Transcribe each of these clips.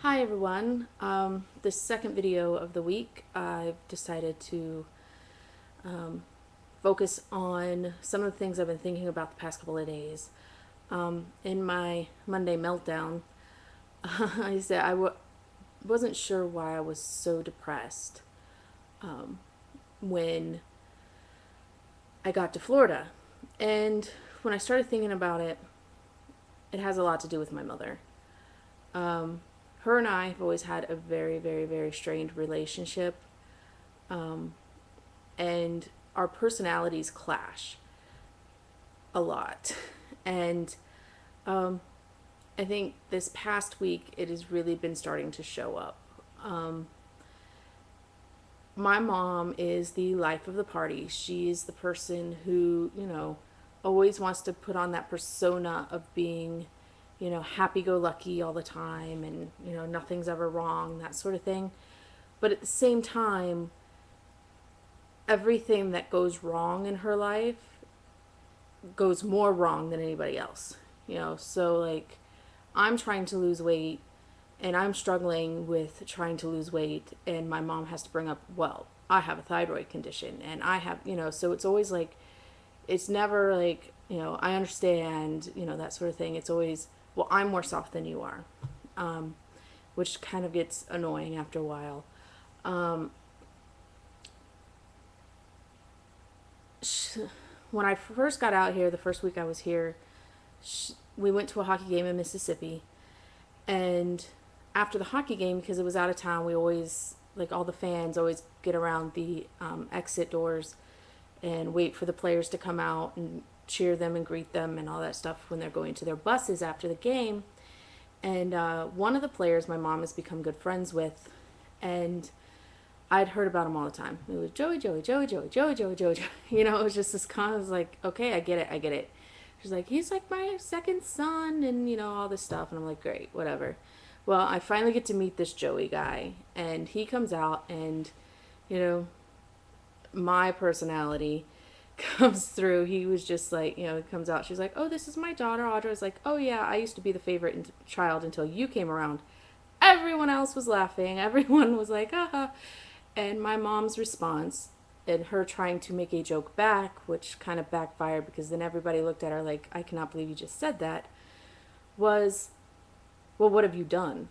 Hi everyone. This second video of the week, I've decided to focus on some of the things I've been thinking about the past couple of days. In my Monday meltdown, I said wasn't sure why I was so depressed when I got to Florida. And when I started thinking about it, it has a lot to do with my mother. Her and I have always had a very, very, very strained relationship, and our personalities clash a lot. And I think this past week it has really been starting to show up. My mom is the life of the party. She is the person who, always wants to put on that persona of being, happy go lucky all the time and, nothing's ever wrong, that sort of thing. But at the same time, everything that goes wrong in her life goes more wrong than anybody else. So like I'm trying to lose weight and I'm struggling with trying to lose weight, and my mom has to bring up, well, I have a thyroid condition and I have, so it's always like, it's never like, I understand, that sort of thing. It's always, well, I'm worse off than you are, which kind of gets annoying after a while. When I first got out here, the first week I was here, we went to a hockey game in Mississippi. And after the hockey game, because it was out of town, we always, like all the fans, always get around the exit doors and wait for the players to come out and cheer them and greet them and all that stuff when they're going to their buses after the game. And one of the players my mom has become good friends with, and I'd heard about him all the time. It was Joey, Joey, Joey, Joey, Joey, Joey, Joey, Joey. It was just this kind of like, okay, I get it, I get it. She's like, he's like my second son, and all this stuff. And I'm like, great, whatever. Well, I finally get to meet this Joey guy, and he comes out, and you know, my personality comes through. He was just like, he comes out. She's like, oh, this is my daughter. Audra's like, oh yeah, I used to be the favorite child until you came around. Everyone else was laughing. Everyone was like, haha. And my mom's response, and her trying to make a joke back, which kind of backfired because then everybody looked at her like, I cannot believe you just said that, was, well, what have you done?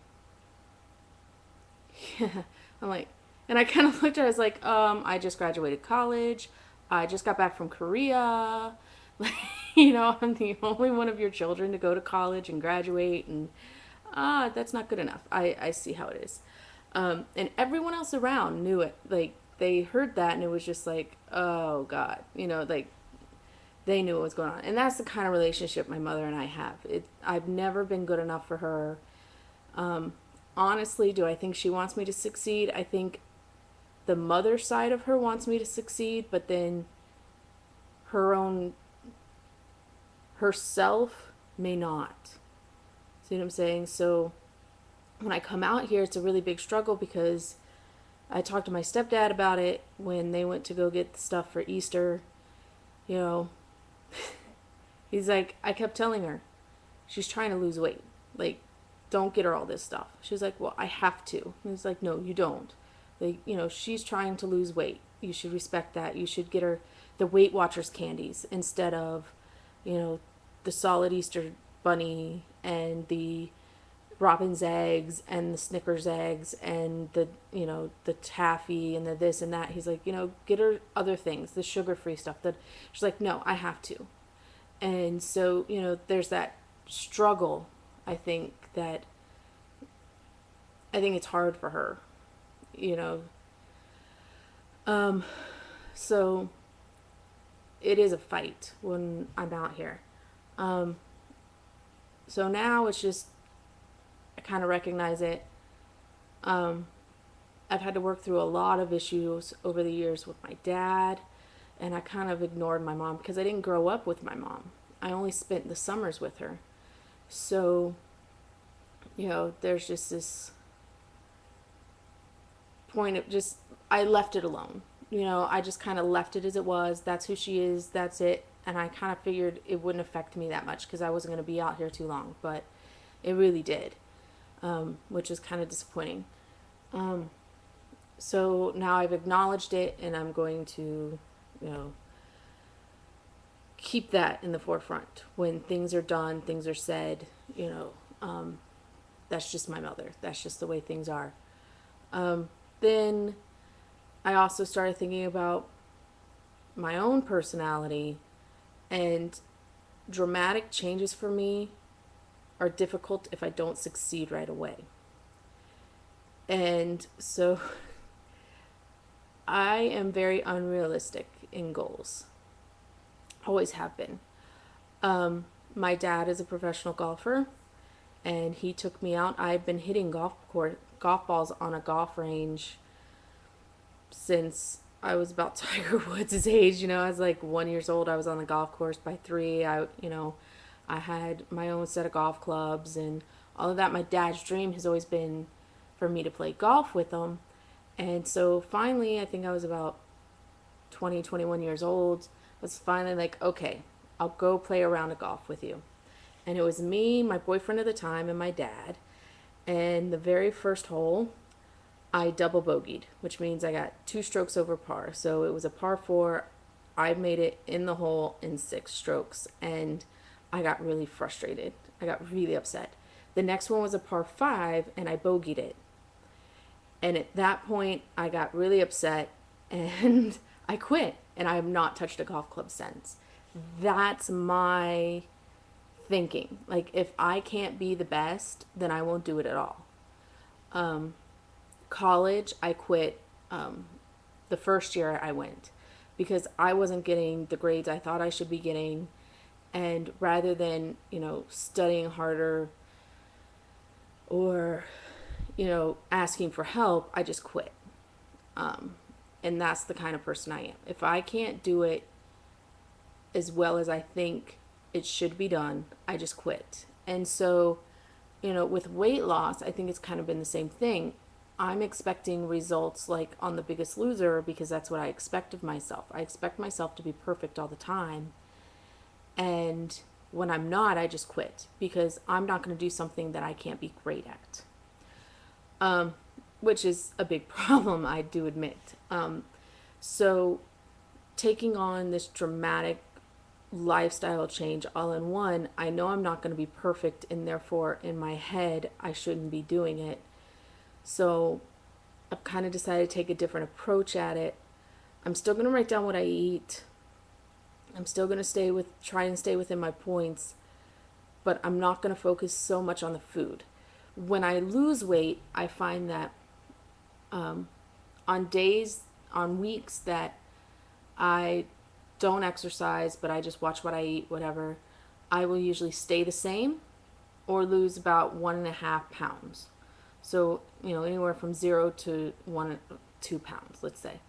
Yeah. I'm like, and I kind of looked at her, I was like, I just graduated college. I just got back from Korea. I'm the only one of your children to go to college and graduate, and that's not good enough. I see how it is. And everyone else around knew it. Like, they heard that, and it was just like, oh, God. Like, they knew what was going on. And that's the kind of relationship my mother and I have. I've never been good enough for her. Honestly, do I think she wants me to succeed? I think the mother side of her wants me to succeed, but then her own herself may not. See what I'm saying? So when I come out here, it's a really big struggle because I talked to my stepdad about it when they went to go get the stuff for Easter. You know, he's like, I kept telling her, she's trying to lose weight. Like, don't get her all this stuff. She's like, well, I have to. And he's like, no, you don't. Like, she's trying to lose weight. You should respect that. You should get her the Weight Watchers candies instead of, the solid Easter bunny and the Robin's eggs and the Snickers eggs and the taffy and the this and that. He's like, get her other things, the sugar-free stuff. That she's like, no, I have to. And so, there's that struggle. I think it's hard for her, you know. So it is a fight when I'm out here. So now it's just, I kind of recognize it. I've had to work through a lot of issues over the years with my dad, and I kind of ignored my mom because I didn't grow up with my mom. I only spent the summers with her. So, there's just this point of just, I left it alone. I just kind of left it as it was. That's who she is. That's it. And I kind of figured it wouldn't affect me that much because I wasn't going to be out here too long, but it really did. which is kind of disappointing. So now I've acknowledged it, and I'm going to, you know, keep that in the forefront. When things are done, things are said, you know, that's just my mother. That's just the way things are. Then I also started thinking about my own personality, and dramatic changes for me are difficult if I don't succeed right away. And so I am very unrealistic in goals. Always have been. My dad is a professional golfer, and he took me out. I've been hitting golf balls on a golf range since I was about Tiger Woods' age. You know, I was like 1 year old. I was on the golf course. By 3, I had my own set of golf clubs and all of that. My dad's dream has always been for me to play golf with him. And so finally, I think I was about 20, 21 years old, was finally like, okay, I'll go play a round of golf with you. And it was me, my boyfriend at the time, and my dad. And the very first hole, I double bogeyed, which means I got 2 strokes over par. So it was a par 4. I made it in the hole in 6 strokes, and I got really frustrated. I got really upset. The next one was a par 5, and I bogeyed it. And at that point, I got really upset, and I quit. And I have not touched a golf club since. That's my thinking. Like, if I can't be the best, then I won't do it at all. College, I quit the first year I went because I wasn't getting the grades I thought I should be getting. And rather than, studying harder or, asking for help, I just quit. And that's the kind of person I am. If I can't do it as well as I think it should be done, I just quit. And so, with weight loss, I think it's kind of been the same thing. I'm expecting results like on The Biggest Loser because that's what I expect of myself. I expect myself to be perfect all the time. And when I'm not, I just quit because I'm not going to do something that I can't be great at. Which is a big problem, I do admit. So taking on this dramatic lifestyle change all in one, I know I'm not going to be perfect, and therefore in my head, I shouldn't be doing it. So I've kind of decided to take a different approach at it. I'm still going to write down what I eat. I'm still going to try and stay within my points, but I'm not going to focus so much on the food. When I lose weight, I find that on weeks that I don't exercise, but I just watch what I eat, whatever, I will usually stay the same or lose about 1.5 pounds. So, anywhere from 0 to 2 pounds, let's say,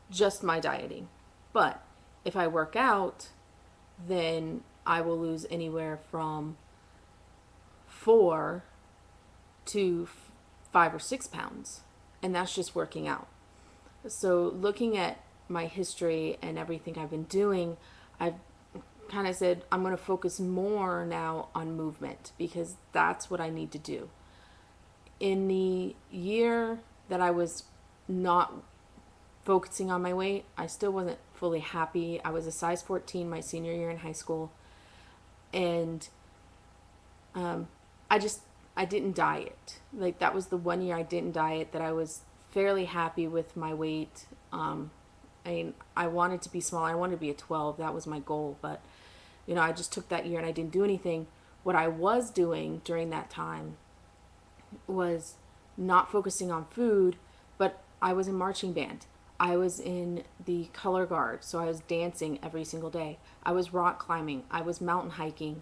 just my dieting. But if I work out, then I will lose anywhere from 4 to 5 or 6 pounds. And that's just working out. So looking at my history and everything I've been doing, I've kind of said I'm going to focus more now on movement because that's what I need to do. In the year that I was not focusing on my weight, I still wasn't fully happy. I was a size 14 my senior year in high school, and I didn't diet. Like, that was the one year I didn't diet that I was fairly happy with my weight. I wanted to be smaller. I wanted to be a 12. That was my goal. But, I just took that year and I didn't do anything. What I was doing during that time was not focusing on food, but I was in marching band. I was in the color guard, so I was dancing every single day. I was rock climbing. I was mountain hiking.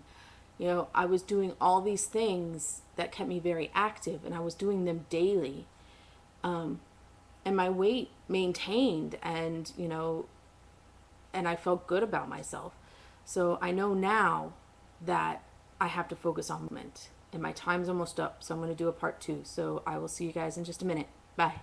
I was doing all these things that kept me very active, and I was doing them daily. And my weight maintained, and I felt good about myself. So I know now that I have to focus on movement, and my time's almost up, so I'm going to do a part 2. So I will see you guys in just a minute. Bye.